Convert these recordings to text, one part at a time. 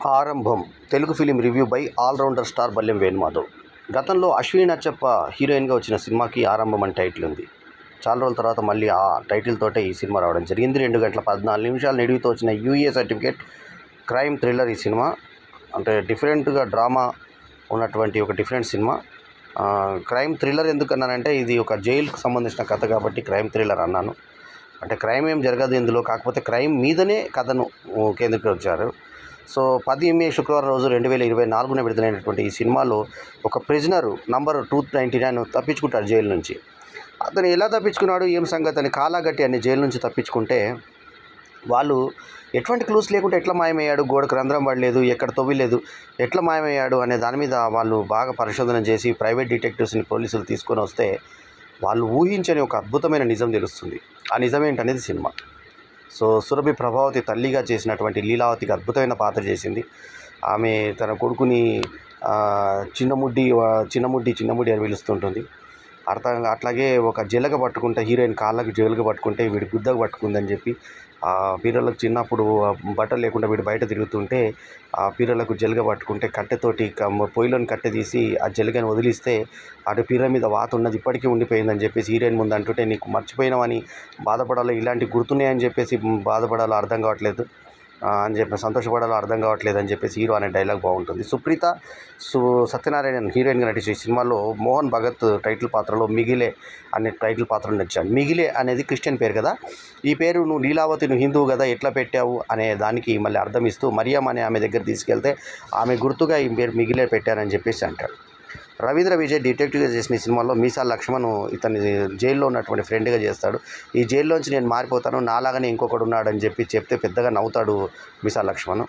ఆరంభం Telugu film review by all rounder star Ballem Venumadhav. గతంలో అశ్విని నచ్చప్ప హీరోయిన్గా వచ్చిన సినిమాకి ఆరంభం అని టైటిల్ ఉంది. చాలా రోజుల తర్వాత మళ్ళీ ఆ టైటిల్ తోటే ఈ సినిమా రావడం జరిగింది. 2 గంటల 14 నిమిషాలు నిడివితో వచ్చిన యూఏ సర్టిఫికేట్ క్రైమ్ థ్రిల్లర్ ఈ సినిమా. అంటే డిఫరెంట్గా డ్రామా ఉన్నటువంటి ఒక డిఫరెంట్ సినిమా. క్రైమ్ థ్రిల్లర్ ఎందుకన్నానంటే ఇది ఒక జైలుకు సంబంధించిన కథ కాబట్టి క్రైమ్ థ్రిల్లర్ అన్నాను. అంటే క్రైమ్ ఏం జరగదు ఇందులో, కాకపోతే క్రైమ్ మీదనే కథను కేంద్రీకరించారు. సో 10 మే శుక్రవారం రోజు 2024 విడుదలైనటువంటి ఈ సినిమాలో ఒక ప్రిజనర్ నంబర్ 299 తప్పించుకుంటాడు జైలు నుంచి. అతను ఎలా తప్పించుకున్నాడు, ఏం సంగతి అని కాలాగట్టి అన్ని జైలు నుంచి తప్పించుకుంటే వాళ్ళు ఎటువంటి క్లూస్ లేకుండా ఎట్లా మాయమయ్యాడు, గోడకు రంధ్రం పడలేదు, ఎక్కడ తవ్విలేదు, ఎట్లా మాయమయ్యాడు అనే దాని మీద వాళ్ళు బాగా పరిశోధన చేసి ప్రైవేట్ డిటెక్టివ్స్ని పోలీసులు తీసుకొని వస్తే వాళ్ళు ఊహించని ఒక అద్భుతమైన నిజం తెలుస్తుంది. ఆ నిజం ఏంటనేది సినిమా. సో సురభి ప్రభావతి తల్లిగా చేసినటువంటి లీలావతికి అద్భుతమైన పాత్ర చేసింది. ఆమె తన కొడుకుని చిన్నముడ్డి అని పిలుస్తుంటుంది. అట్లాగే ఒక జెలగ పట్టుకుంటే హీరోయిన్ కాళ్ళకు జెలగ పట్టుకుంటే వీడి గుద్దకు పట్టుకుందని చెప్పి ఆ పీరలకు చిన్నప్పుడు బట్టలు లేకుండా వీడు బయట తిరుగుతుంటే ఆ పీరలకు జెలగ పట్టుకుంటే కట్టెతోటి పొయ్యిలోని కట్టె తీసి ఆ జెలగని వదిలిస్తే అటు పీర మీద వాత ఉన్నది ఇప్పటికీ ఉండిపోయిందని చెప్పేసి హీరోయిన్ ముందు అంటుంటే నీకు మర్చిపోయినామని బాధపడాలో, ఇలాంటి గుర్తున్నాయని చెప్పేసి బాధపడాలో అర్థం కావట్లేదు అని చెప్పి సంతోషపడాలో అర్థం కావట్లేదు అని చెప్పేసి హీరో అనే డైలాగ్ బాగుంటుంది. సుప్రీత సత్యనారాయణ హీరోయిన్గా నటించే సినిమాలో మోహన్ భగత్ టైటిల్ పాత్రలో మిగిలే అనే టైటిల్ పాత్రలో నచ్చాడు. మిగిలే అనేది క్రిస్టియన్ పేరు కదా, ఈ పేరు నువ్వు లీలావతి నువ్వు హిందువు కదా ఎట్లా పెట్టావు అనే దానికి మళ్ళీ అర్థం ఇస్తూ మరియం అనే ఆమె దగ్గర తీసుకెళ్తే ఆమె గుర్తుగా ఈ పేరు మిగిలే పెట్టానని చెప్పేసి అంటాడు. రవీంద్ర విజయ్ డిటెక్టివ్గా చేసిన ఈ సినిమాలో మీసా లక్ష్మణ్ ఇతన్ని జైల్లో ఉన్నటువంటి ఫ్రెండ్గా చేస్తాడు. ఈ జైల్లోంచి నేను మారిపోతాను, నాలాగానే ఇంకొకడు ఉన్నాడని చెప్తే పెద్దగా నవ్వుతాడు మీసా లక్ష్మణ్.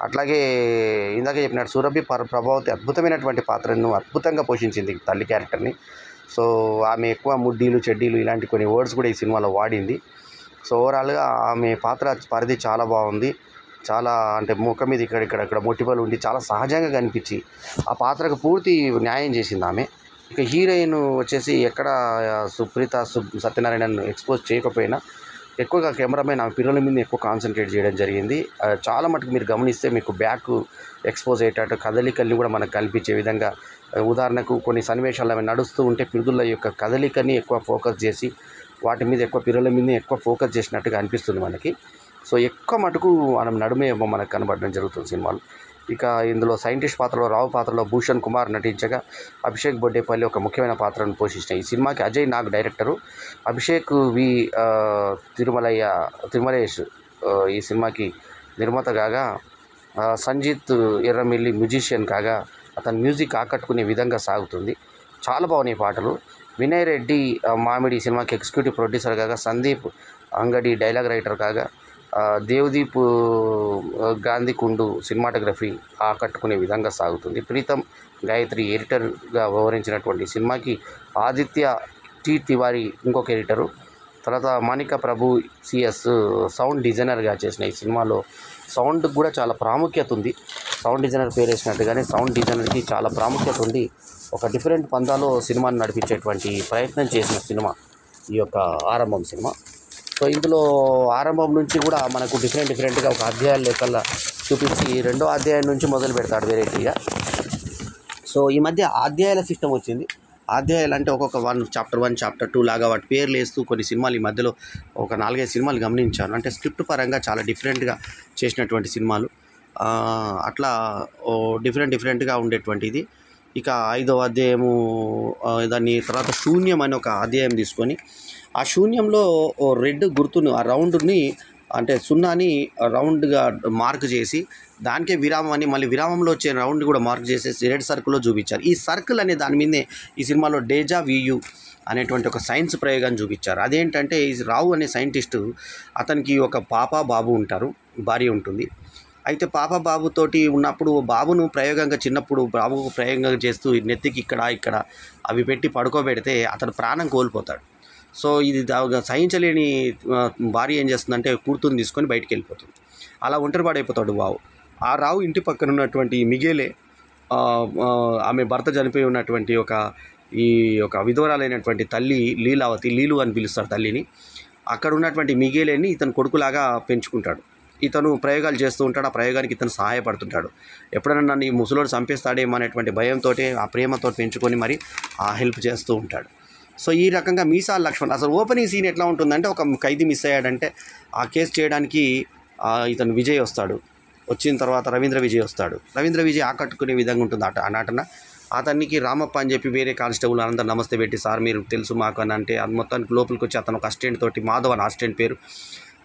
అట్లాగే ఇందాక చెప్పినట్టు సురభి ప్రభావతి అద్భుతమైనటువంటి పాత్రను అద్భుతంగా పోషించింది తల్లి క్యారెక్టర్ని. సో ఆమె ఎక్కువ ముడ్డీలు చెడ్డీలు ఇలాంటి కొన్ని వర్డ్స్ కూడా ఈ సినిమాలో వాడింది. సో ఓవరాల్గా ఆమె పాత్ర పరిధి చాలా బాగుంది. చాలా అంటే ముఖం మీద ఇక్కడ మొటిమలు ఉండి చాలా సహజంగా కనిపించి ఆ పాత్రకు పూర్తి న్యాయం చేసింది ఆమె. ఇక హీరోయిన్ వచ్చేసి ఎక్కడ సుప్రీత సత్యనారాయణను ఎక్స్పోజ్ చేయకపోయినా ఎక్కువగా కెమెరామెన్ ఆమె పిల్లల మీద ఎక్కువ కాన్సన్ట్రేట్ చేయడం జరిగింది. చాలా మటుకు మీరు గమనిస్తే మీకు బ్యాక్ ఎక్స్పోజ్ అయ్యేటట్టు కదలికల్ని కూడా మనకు కల్పించే విధంగా, ఉదాహరణకు కొన్ని సన్నివేశాలు ఆమె నడుస్తూ ఉంటే పిరుదుల యొక్క కదలికని ఎక్కువ ఫోకస్ చేసి వాటి మీద ఎక్కువ పిల్లల మీద ఎక్కువ ఫోకస్ చేసినట్టుగా అనిపిస్తుంది మనకి. సో ఎక్కువ మటుకు మనం నడుమే మనకు కనబడడం జరుగుతుంది సినిమాలో. ఇక ఇందులో సైంటిస్ట్ పాత్రలో రావు పాత్రలో భూషణ్ కుమార్ నటించగా అభిషేక్ బొడ్డేపల్లి ఒక ముఖ్యమైన పాత్రను పోషించిన ఈ సినిమాకి అజయ్ నాగ్ డైరెక్టరు, అభిషేక్ తిరుమలేష్ ఈ సినిమాకి నిర్మాత కాగా, సంజీత్ ఎర్రమిల్లి మ్యూజిషియన్ కాగా అతని మ్యూజిక్ ఆకట్టుకునే విధంగా సాగుతుంది. చాలా బాగున్నాయి పాటలు. వినయ్ రెడ్డి మామిడి సినిమాకి ఎగ్జిక్యూటివ్ ప్రొడ్యూసర్ కాగా, సందీప్ అంగడి డైలాగ్ రైటర్ కాగా, దేవ్దీప్ గాంధీకుండు సినిమాటోగ్రఫీ ఆకట్టుకునే విధంగా సాగుతుంది. ప్రీతం గాయత్రి ఎడిటర్గా వ్యవహరించినటువంటి సినిమాకి ఆదిత్య టి తివారీ ఇంకొక ఎడిటరు, తర్వాత మాణిక ప్రభు సిఎస్ సౌండ్ డిజైనర్గా చేసిన ఈ సినిమాలో సౌండ్కి కూడా చాలా ప్రాముఖ్యత ఉంది. సౌండ్ డిజైనర్ పేరు వేసినట్టుగానే సౌండ్ డిజైనర్కి చాలా ప్రాముఖ్యత ఉంది. ఒక డిఫరెంట్ పందాలో సినిమాని నడిపించేటువంటి ప్రయత్నం చేసిన సినిమా ఈ యొక్క ఆరంభం సినిమా. సో ఇందులో ఆరంభం నుంచి కూడా మనకు డిఫరెంట్గా ఒక అధ్యాయాల లెక్కల్లా చూపించి 2వ అధ్యాయం నుంచి మొదలు పెడతాడు వెరైటీగా. సో ఈ మధ్య అధ్యాయాల సిస్టమ్ వచ్చింది. అధ్యాయాలు అంటే ఒక్కొక్క చాప్టర్ 1 చాప్టర్ 2 లాగా వాటి పేర్లు వేస్తూ కొన్ని సినిమాలు ఈ మధ్యలో ఒక 4-5 సినిమాలు గమనించాను. అంటే స్క్రిప్ట్ పరంగా చాలా డిఫరెంట్గా చేసినటువంటి సినిమాలు, అట్లా డిఫరెంట్గా ఉండేటువంటిది. ఇక 5వ అధ్యాయము దాని తర్వాత శూన్యం అని ఒక అధ్యాయం తీసుకొని ఆ శూన్యంలో రెడ్ గుర్తును ఆ రౌండ్ని అంటే సున్నాని రౌండ్గా మార్క్ చేసి దానికే విరామం అని మళ్ళీ విరామంలో వచ్చే రౌండ్ కూడా మార్క్ చేసేసి రెడ్ సర్కిల్లో చూపించారు. ఈ సర్కిల్ అనే దాని మీదే ఈ సినిమాలో డేజా వియు అనేటువంటి ఒక సైన్స్ ప్రయోగాన్ని చూపించారు. అదేంటంటే ఈ రావు అనే సైంటిస్టు, అతనికి ఒక పాప బాబు ఉంటారు, భార్య ఉంటుంది. అయితే పాప బాబుతోటి ఉన్నప్పుడు బాబును చిన్నప్పుడు బాబుకు ప్రయోగంగా చేస్తూ నెత్తికి ఇక్కడ అవి పెట్టి పడుకోబెడితే అతను ప్రాణం కోల్పోతాడు. సో ఇది సహించలేని భార్య ఏం చేస్తుందంటే కూతురుని తీసుకొని బయటికి వెళ్ళిపోతుంది. అలా ఒంటరిపాడైపోతాడు బాబు. ఆ రావు ఇంటి పక్కన ఉన్నటువంటి మిగేలే ఆమె భర్త చనిపోయి ఉన్నటువంటి ఒక విధవరాలైనటువంటి తల్లి లీలావతి, లీలు అని పిలుస్తారు తల్లిని, అక్కడ ఉన్నటువంటి మిగేలేని ఇతను కొడుకులాగా పెంచుకుంటాడు. ఇతను ప్రయోగాలు చేస్తూ ఉంటాడు. ఆ ప్రయోగానికి ఇతను సహాయపడుతుంటాడు. ఎప్పుడైనా నన్ను ఈ ముసలోడు చంపేస్తాడేమో అనేటువంటి భయంతో ఆ ప్రేమతో పెంచుకొని మరి ఆ హెల్ప్ చేస్తూ ఉంటాడు. సో ఈ రకంగా మీసాల లక్ష్మణ్ అసలు ఓపెనింగ్ సీన్ ఎట్లా ఉంటుందంటే, ఒక ఖైదీ మిస్ అయ్యాడంటే ఆ కేసు చేయడానికి ఇతను విజయ్ వస్తాడు. వచ్చిన తర్వాత రవీంద్ర విజయ్ వస్తాడు. రవీంద్ర విజయ్ ఆకట్టుకునే విధంగా ఉంటుంది ఆ నటన. అతనికి రామప్ప అని చెప్పి వేరే కానిస్టేబుల్ అందరూ నమస్తే పెట్టి, సార్ మీరు తెలుసు మాకు అని అంటే, అది మొత్తానికి లోపలికి వచ్చి అతను ఒక అసిస్టెంట్ తోటి, మాధవ్ అని అసిస్టెంట్ పేరు,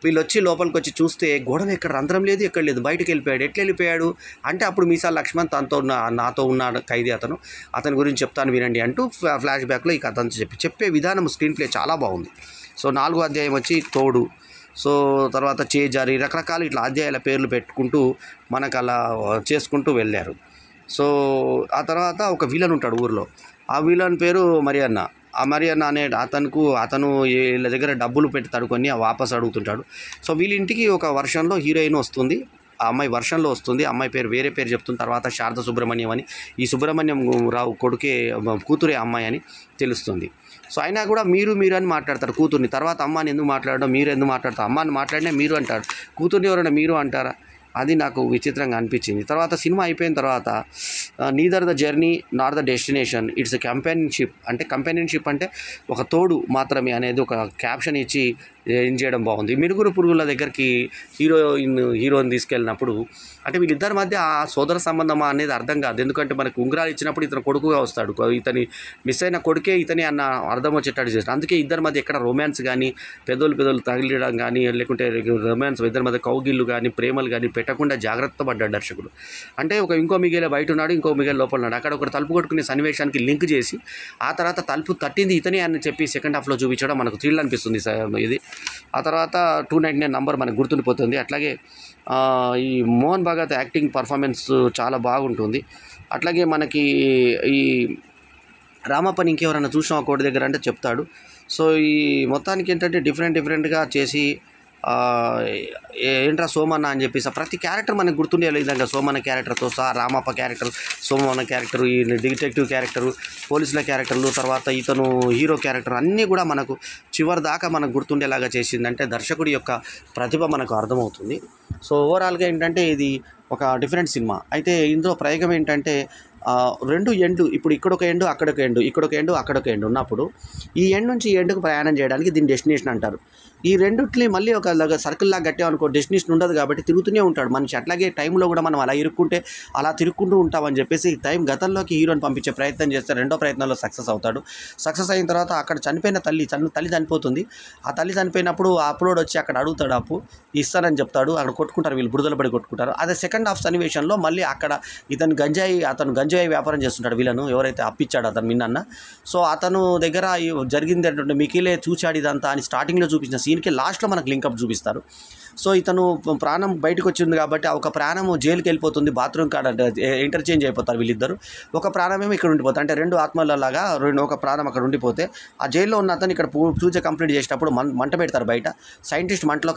వీళ్ళు వచ్చి లోపలికి వచ్చి చూస్తే గోడలు ఎక్కడ రంధ్రం లేదు, ఎక్కడ లేదు, బయటకు వెళ్ళిపోయాడు. ఎట్లా వెళ్ళిపోయాడు అంటే, అప్పుడు మీసాల లక్ష్మణ్ తనతో నాతో ఉన్న ఖైదీ అతని గురించి చెప్తాను వినండి అంటూ ఫ్లాష్ బ్యాక్లో ఈ కథ అంతా చెప్పే విధానం స్క్రీన్ ప్లే చాలా బాగుంది. సో 4వ అధ్యాయం వచ్చి తోడు, సో తర్వాత చేజారి, రకరకాల ఇట్లా అధ్యాయాల పేర్లు పెట్టుకుంటూ మనకు అలా చేసుకుంటూ వెళ్ళారు. సో ఆ తర్వాత ఒక విలన్ ఉంటాడు ఊరిలో. ఆ విలన్ పేరు మరియన్న. ఆ మరియన్న అనే అతను వీళ్ళ దగ్గర డబ్బులు పెడతాడు, కొన్ని వాపస్ అడుగుతుంటాడు. సో వీళ్ళ ఇంటికి ఒక వర్షన్లో హీరోయిన్ వస్తుంది. ఆ అమ్మాయి వర్షన్లో వస్తుంది. అమ్మాయి పేరు వేరే పేరు చెప్తుంది. తర్వాత శారద సుబ్రహ్మణ్యం అని, ఈ సుబ్రహ్మణ్యం రావు కూతురే అమ్మాయి అని తెలుస్తుంది. సో అయినా కూడా మీరు అని మాట్లాడతారు కూతుర్ని. తర్వాత అమ్మాని ఎందుకు మాట్లాడడం, మీరు ఎందుకు మాట్లాడతారు, అమ్మాని మాట్లాడినా మీరు అంటారు, కూతుర్ని ఎవరైనా మీరు అంటారా? అది నాకు విచిత్రంగా అనిపించింది. తర్వాత సినిమా అయిపోయిన తర్వాత neither the journey nor the destination, it's కంపెనీషిప్ అంటే ఒక తోడు మాత్రమే అనేది ఒక క్యాప్షన్ ఇచ్చి ఏం చేయడం బాగుంది. మినుగురు పురుగుల దగ్గరికి హీరోని తీసుకెళ్ళినప్పుడు అంటే వీళ్ళిద్దరి మధ్య ఆ సోదర సంబంధమా అనేది అర్థం కాదు. ఎందుకంటే మనకు ఉంగరాలు ఇచ్చినప్పుడు ఇతను కొడుకుగా వస్తాడు, ఇతని మిస్ అయిన కొడుకే ఇతని అన్న అర్థం వచ్చేటట్టు చేస్తాడు. అందుకే ఇద్దరి మధ్య ఎక్కడ రొమాన్స్ కానీ, పెదవులు తగిలియడం కానీ, లేకుంటే రొమాన్స్ ఇద్దరి మధ్య కౌగిళ్ళు కానీ, ప్రేమలు కానీ పెట్టకుండా జాగ్రత్త పడ్డాడు దర్శకుడు. అంటే ఇంకో మిగిలే బయట ఉన్నాడు, ఇంకో మిగిలే లోపల ఉన్నాడు. అక్కడ ఒక తలుపు కొట్టుకునే సన్నివేశానికి లింక్ చేసి ఆ తర్వాత తలుపు తట్టింది ఇతనే అని చెప్పి సెకండ్ హాఫ్లో చూపించడం మనకు థ్రిల్ అనిపిస్తుంది ఇది. ఆ తర్వాత 299 నంబర్ మనకు గుర్తుండిపోతుంది. అట్లాగే ఈ మోహన్ భగత్ యాక్టింగ్ పర్ఫార్మెన్స్ చాలా బాగుంటుంది. అట్లాగే మనకి ఈ రామప్పని ఇంకెవరైనా చూసాం ఆ కోటి దగ్గర అంటే చెప్తాడు. సో ఈ మొత్తానికి ఏంటంటే డిఫరెంట్గా చేసి ఏంట్రా సోమన్న అని చెప్పేసి ప్రతి క్యారెక్టర్ మనకు గుర్తుండే విధంగా సోమన్న క్యారెక్టర్తో సహా రామప్ప క్యారెక్టర్, సోమన్న క్యారెక్టరు, ఈ డిటెక్టివ్ క్యారెక్టరు, పోలీసుల క్యారెక్టర్లు, తర్వాత ఇతను హీరో క్యారెక్టర్ అన్నీ కూడా మనకు చివరి దాకా మనకు గుర్తుండేలాగా చేసిందంటే దర్శకుడి యొక్క ప్రతిభ మనకు అర్థమవుతుంది. సో ఓవరాల్గా ఏంటంటే ఇది ఒక డిఫరెంట్ సినిమా. అయితే ఇందులో ప్రయోగం ఏంటంటే 2 ఎండు, ఇప్పుడు ఇక్కడొక ఎండు, అక్కడొక ఎండు, ఇక్కడొక ఎండు, అక్కడొక ఎండు ఉన్నప్పుడు ఈ ఎండ్ నుంచి ఈ ఎండుకు ప్రయాణం చేయడానికి దీన్ని డెస్టినేషన్ అంటారు. ఈ రెండుట్ని మళ్ళీ ఒక సర్కిల్ లాగా కట్టామనుకో డెస్టినేషన్ ఉండదు కాబట్టి తిరుగుతూనే ఉంటాడు మనిషి. అట్లాగే టైంలో కూడా మనం అలా తిరుక్కుంటూ ఉంటామని చెప్పేసి గతంలోకి హీరోని పంపించే ప్రయత్నం చేస్తే రెండో ప్రయత్నంలో సక్సెస్ అవుతాడు. సక్సెస్ అయిన తర్వాత అక్కడ చనిపోయిన తల్లి చనిపోతుంది. ఆ తల్లి చనిపోయినప్పుడు ఆ అప్లోడ్ వచ్చి అక్కడ అడుగుతాడు, అప్పు ఇస్తానని చెప్తాడు. అక్కడ కొట్టుకుంటారు, వీళ్ళు బురదల పడి కొట్టుకుంటారు. అదే సెకండ్ హాఫ్ సన్నివేశంలో మళ్ళీ అక్కడ అతను గంజాయి వ్యాపారం చేస్తుంటాడు. వీళ్ళను ఎవరైతే అప్పిచ్చాడు అతను మిన్నన్న, సో అతను దగ్గర జరిగింది ఏంటంటే మికిలే చూచాడు ఇదంతా అని స్టార్టింగ్లో చూపించిన సీన్కి లాస్ట్లో మనకు లింకప్ చూపిస్తారు. సో ఇతను ప్రాణం బయటకు వచ్చింది కాబట్టి ఒక ప్రాణము జైలుకి వెళ్ళిపోతుంది, బాత్రూమ్ కాడ ఇంటర్చేంజ్ అయిపోతారు వీళ్ళిద్దరు. ఒక ప్రాణమేమో ఇక్కడ ఉండిపోతాయి, అంటే 2 ఆత్మలలాగా ఒక ప్రాణం అక్కడ ఉండిపోతే ఆ జైల్లో ఉన్న అతను ఇక్కడ పూజ కంప్లీట్ చేసేటప్పుడు మంట పెడతారు బయట. సైంటిస్ట్ మంటలో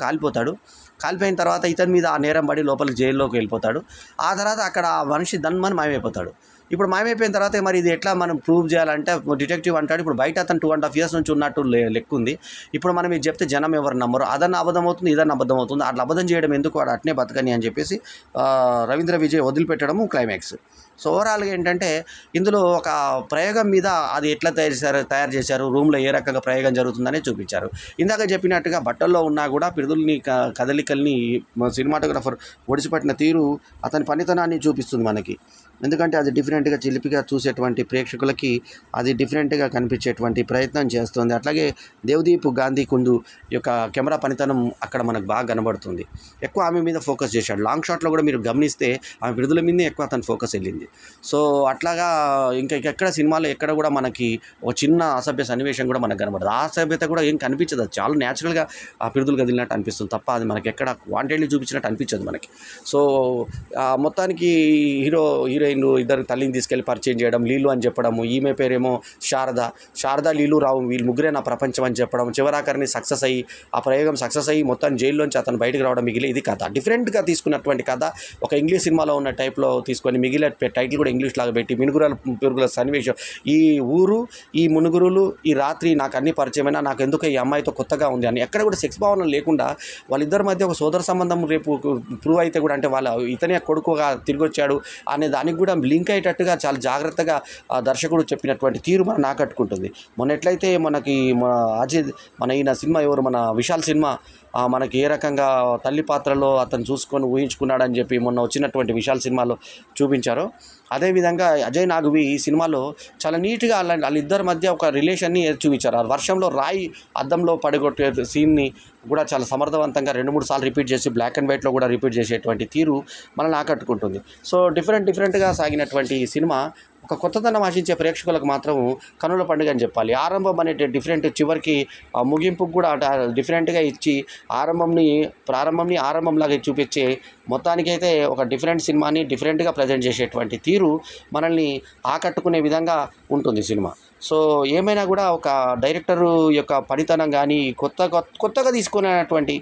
కాలిపోయిన తర్వాత ఇతని మీద ఆ నేరం పడి లోపలికి జైల్లోకి వెళ్ళిపోతాడు. ఆ తర్వాత అక్కడ ఆ మనిషి దన్మని మాయమైపోతాడు. ఇప్పుడు మాయమైపోయిన తర్వాత మరి ఇది ఎట్లా మనం ప్రూవ్ చేయాలంటే డిటెక్టివ్ అంటాడు, ఇప్పుడు బయట అతను 2.5 years నుంచి ఉన్నట్టు లెక్కుంది. ఇప్పుడు మనం ఇది చెప్తే జనం ఎవరు నమ్మరు, అదన్న అబద్ధం అవుతుంది, ఇదన్న అబద్ధం అవుతుంది, అట్లా అబద్ధం చేయడం ఎందుకు, వాడు అట్నే బతకని అని చెప్పేసి రవీంద్ర విజయ్ వదిలిపెట్టడము క్లైమాక్స్. సో ఓవరాల్గా ఏంటంటే ఇందులో ఒక ప్రయోగం మీద అది ఎట్లా తయారు చేశారు, రూమ్లో ఏ రకంగా ప్రయోగం జరుగుతుందనే చూపించారు. ఇందాక చెప్పినట్టుగా బట్టల్లో ఉన్నా కూడా పిడుదల్ని కదలికల్ని సినిమాటోగ్రాఫర్ ఒడిసిపట్టిన తీరు అతని పనితనాన్ని చూపిస్తుంది మనకి. ఎందుకంటే అది డిఫరెంట్గా చిలిపిగా చూసేటువంటి ప్రేక్షకులకి అది డిఫరెంట్గా కనిపించేటువంటి ప్రయత్నం చేస్తుంది. అట్లాగే దేవదీప్ గాంధీ కుందు యొక్క కెమెరా పనితనం అక్కడ మనకు బాగా కనబడుతుంది. ఎక్కువ ఆమె మీద ఫోకస్ చేశాడు. లాంగ్ షాట్లో కూడా మీరు గమనిస్తే ఆమె విడుదల మీదే ఎక్కువ అతను ఫోకస్ వెళ్ళింది. సో అట్లాగా ఎక్కడ సినిమాలో ఎక్కడ కూడా మనకి ఒక చిన్న అసభ్య సన్నివేశం కూడా మనకు కనబడదు. ఆ అసభ్యత కూడా ఏం కనిపించదు, అది చాలా న్యాచురల్గా ఆ పిడుదలు కదిలినట్టు అనిపిస్తుంది తప్ప అది మనకి ఎక్కడ వాంటెడ్లీ చూపించినట్టు అనిపించదు మనకి. సో మొత్తానికి హీరోయిన్లు ఇద్దరు తల్లి డార్లింగ్ తీసుకెళ్ళి పరిచయం చేయడం, లీలు అని చెప్పడము, ఈమె పేరేమో శారద లీలు రావు, వీళ్ళు ముగ్గురే నా ప్రపంచం అని చెప్పడం, చివరాకరిని సక్సెస్ అయ్యి ఆ ప్రయోగం సక్సెస్ అయ్యి మొత్తం జైల్లోంచి అతను బయటకు రావడం మిగిలి ఇది కథ. డిఫరెంట్గా తీసుకున్నటువంటి కథ, ఒక ఇంగ్లీష్ సినిమాలో ఉన్న టైప్లో తీసుకొని మిగిలిన టైటిల్ కూడా ఇంగ్లీష్ లాగా పెట్టి మినుగురుల సన్నివేశం, ఈ ఊరు, ఈ మునుగురులు, ఈ రాత్రి నాకు అన్ని పరిచయమైనా నాకు ఎందుకు ఈ అమ్మాయితో కొత్తగా ఉంది అని ఎక్కడ కూడా సెక్స్ భావన లేకుండా వాళ్ళిద్దరి మధ్య ఒక సోదర సంబంధం రేపు ప్రూవ్ అయితే కూడా అంటే వాళ్ళ ఇతనే కొడుకుగా తిరిగి వచ్చాడు అనే దానికి కూడా లింక్ అయ్యేటట్టుగా చాలా జాగ్రత్తగా దర్శకుడు చెప్పినటువంటి తీరు మనం ఆకట్టుకుంటుంది. మొన్న ఎట్లయితే మనకి మన ఈయన సినిమా ఎవరు మన విశాల్ సినిమా మనకి ఏ రకంగా తల్లి పాత్రలో అతను చూసుకొని ఊహించుకున్నాడని చెప్పి మొన్న వచ్చినటువంటి విశాల్ సినిమాలో చూపించారో, అదేవిధంగా అజయ్ నాగవి ఈ సినిమాలో చాలా నీట్గా వాళ్ళిద్దరి మధ్య ఒక రిలేషన్ని చూపించారు. ఆ వర్షంలో రాయి అద్దంలో పడగొట్టే సీన్ని కూడా చాలా సమర్థవంతంగా 2-3 సార్లు రిపీట్ చేసి బ్లాక్ అండ్ వైట్లో కూడా రిపీట్ చేసేటువంటి తీరు మనల్ని ఆకట్టుకుంటుంది. సో డిఫరెంట్గా సాగినటువంటి ఈ సినిమా ఒక కొత్తదనం ఆశించే ప్రేక్షకులకు మాత్రం కనుల పండుగ అని చెప్పాలి. ఆరంభం అనే డిఫరెంట్, చివరికి ముగింపుకు కూడా డిఫరెంట్గా ఇచ్చి ప్రారంభంని ఆరంభంలాగా చూపించే మొత్తానికైతే ఒక డిఫరెంట్ సినిమాని డిఫరెంట్గా ప్రజెంట్ చేసేటువంటి తీరు మనల్ని ఆకట్టుకునే విధంగా ఉంటుంది సినిమా. సో ఏమైనా కూడా ఒక డైరెక్టరు యొక్క పనితనం కానీ, కొత్తగా తీసుకునేటువంటి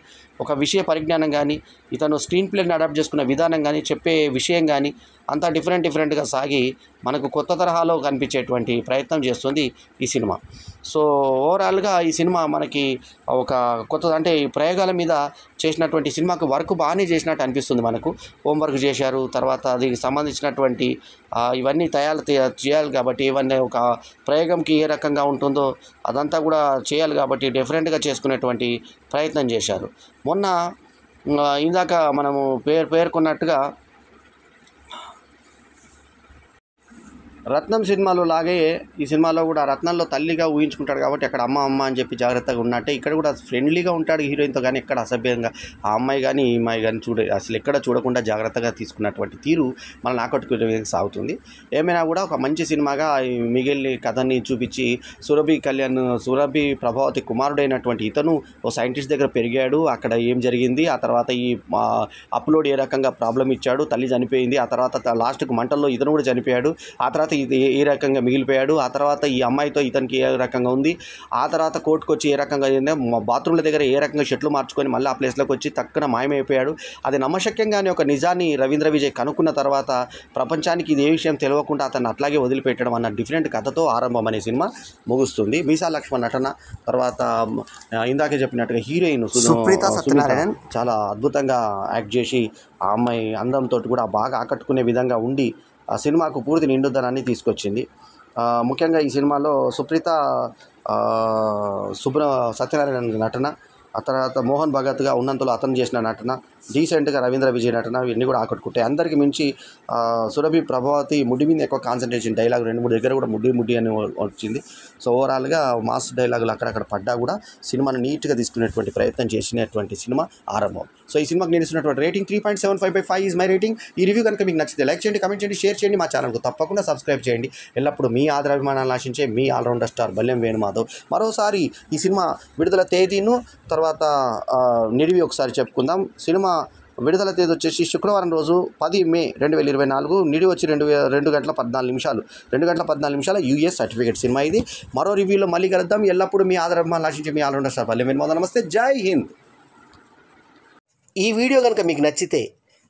ఒక విషయ పరిజ్ఞానం కానీ, ఇతను స్క్రీన్ ప్లేని అడాప్ట్ చేసుకున్న విధానం కానీ, చెప్పే విషయం కానీ అంతా డిఫరెంట్గా సాగి మనకు కొత్త తరహాలో కనిపించేటువంటి ప్రయత్నం చేస్తుంది ఈ సినిమా. సో ఓవరాల్గా ఈ సినిమా మనకి ఒక అంటే ఈ ప్రయోగాల మీద చేసినటువంటి సినిమాకు వర్క్ బాగానే చేసినట్టు అనిపిస్తుంది. మనకు హోంవర్క్ చేశారు, తర్వాత దీనికి సంబంధించినటువంటి ఇవన్నీ చేయాలి కాబట్టి, ఇవన్నీ ఒక ప్రయోగంకి ఏ రకంగా ఉంటుందో అదంతా కూడా చేయాలి కాబట్టి డిఫరెంట్గా చేసుకునేటువంటి ప్రయత్నం చేశారు. మొన్న ఇందాక మనము పేర్కొన్నట్టుగా రత్నం సినిమాలో లాగే ఈ సినిమాలో కూడా రత్నంలో తల్లిగా ఊహించుకుంటాడు కాబట్టి అక్కడ అమ్మ అని చెప్పి జాగ్రత్తగా ఉన్నట్టే ఇక్కడ కూడా ఫ్రెండ్లీగా ఉంటాడు హీరోయిన్తో, కానీ ఎక్కడ అసభ్యంగా ఆ అమ్మాయి కానీ ఈ అమ్మాయి కానీ అసలు ఎక్కడ చూడకుండా జాగ్రత్తగా తీసుకున్నటువంటి తీరు మనల్ని ఆకట్టుకునే విధంగా సాగుతుంది. ఏమైనా కూడా ఒక మంచి సినిమాగా మిగిలిన కథని చూపించి సురభి ప్రభావతి కుమారుడైనటువంటి ఇతను ఓ సైంటిస్ట్ దగ్గర పెరిగాడు, అక్కడ ఏం జరిగింది, ఆ తర్వాత ఈ అప్లోడ్ ఏ రకంగా ప్రాబ్లం ఇచ్చాడు, తల్లి చనిపోయింది, ఆ తర్వాత లాస్ట్కు మంటల్లో ఇతను కూడా చనిపోయాడు, ఆ తర్వాత ఇది ఏ రకంగా మిగిలిపోయాడు, ఆ తర్వాత ఈ అమ్మాయితో ఇతనికి ఏ రకంగా ఉంది, ఆ తర్వాత కోర్టుకు వచ్చి ఏ రకంగా బాత్రూమ్ల దగ్గర ఏ రకంగా షెట్లు మార్చుకొని మళ్ళీ ఆ ప్లేస్లోకి వచ్చి తక్కువ మాయమైపోయాడు. అది నమ్మశక్యంగానే ఒక నిజాన్ని రవీంద్ర విజయ్ కనుక్కున్న తర్వాత ప్రపంచానికి ఇది ఏ విషయం తెలియకుండా అతన్ని అట్లాగే వదిలిపెట్టడం అన్న డిఫరెంట్ కథతో ఆరంభం అనే సినిమా ముగుస్తుంది. మీసా లక్ష్మణ్ నటన, తర్వాత ఇందాకే చెప్పినట్టుగా హీరోయిన్ సుప్రీత సత్యనారాయణన్ చాలా అద్భుతంగా యాక్ట్ చేసి ఆ అమ్మాయి అందంతో కూడా బాగా ఆకట్టుకునే విధంగా ఉండి ఆ సినిమాకు పూర్తి నిండుదనాన్ని తీసుకొచ్చింది. ముఖ్యంగా ఈ సినిమాలో సుప్రీత సత్యనారాయణ నటన, ఆ తర్వాత మోహన్ భగత్గా ఉన్నంతలో అతను చేసిన నటన, డీసెంట్గా రవీంద్ర విజయ్ నటన, ఇవన్నీ కూడా ఆకట్టుకుంటాయి. అందరికీ మించి సురభి ప్రభావతి ముడి మీద ఎక్కువ కాన్సన్ట్రేషన్, డైలాగ్ 2-3 దగ్గర కూడా ముడ్డి అని వచ్చింది. సో ఓవరాల్గా మాస్ డైలాగులు అక్కడక్కడ పడ్డా కూడా సినిమాను నీట్గా తీసుకునేటువంటి ప్రయత్నం చేసినటువంటి సినిమా ఆరంభం. సో ఈ సినిమాకి నేను ఇస్తున్నటువంటి రేటింగ్ 3.75/5 ఈజ్ మై రేటింగ్. ఈ రివ్యూ కనుక మీకు నచ్చితే లైక్ చేయండి, కమెంట్ చేయండి, షేర్ చేయండి, మా ఛానల్కు తప్పకుండా సబ్స్క్రైబ్ చేయండి. ఎల్లప్పుడూ మీ ఆదరాభిమానాలను ఆశించే మీ ఆల్రౌండర్ స్టార్ బల్లెం వేణుమాధవ్. మరోసారి ఈ సినిమా విడుదల తేదీను తర్వాత నిడివి ఒకసారి చెప్పుకుందాం. సినిమా విడుదల తేదీ వచ్చేసి శుక్రవారం రోజు 10 మే 2024, నిడి వచ్చి 2 గంటల 14 నిమిషాల యూఎస్ సర్టిఫికేట్ సినిమా ఇది. మరో రివ్యూలో మళ్ళీ కలుద్దాం. ఎల్లప్పుడూ మీ ఆదరాభిమానాలను ఆశించే మీ ఆల్రౌండర్ స్టార్ బల్లెం వేణుమాధవ్. నమస్తే, జై హింద్. ఈ వీడియో కనుక మీకు నచ్చితే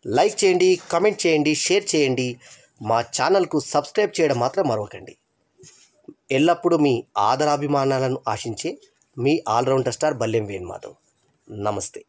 లైక్ చేయండి, కామెంట్ చేయండి, షేర్ చేయండి, మా ఛానల్కు సబ్స్క్రైబ్ చేయడం మాత్రం మరవకండి. ఎల్లప్పుడూ మీ ఆదరాభిమానాలను ఆశించే మీ ఆల్రౌండర్ స్టార్ బల్లెం వేణుమాధవ్. నమస్తే.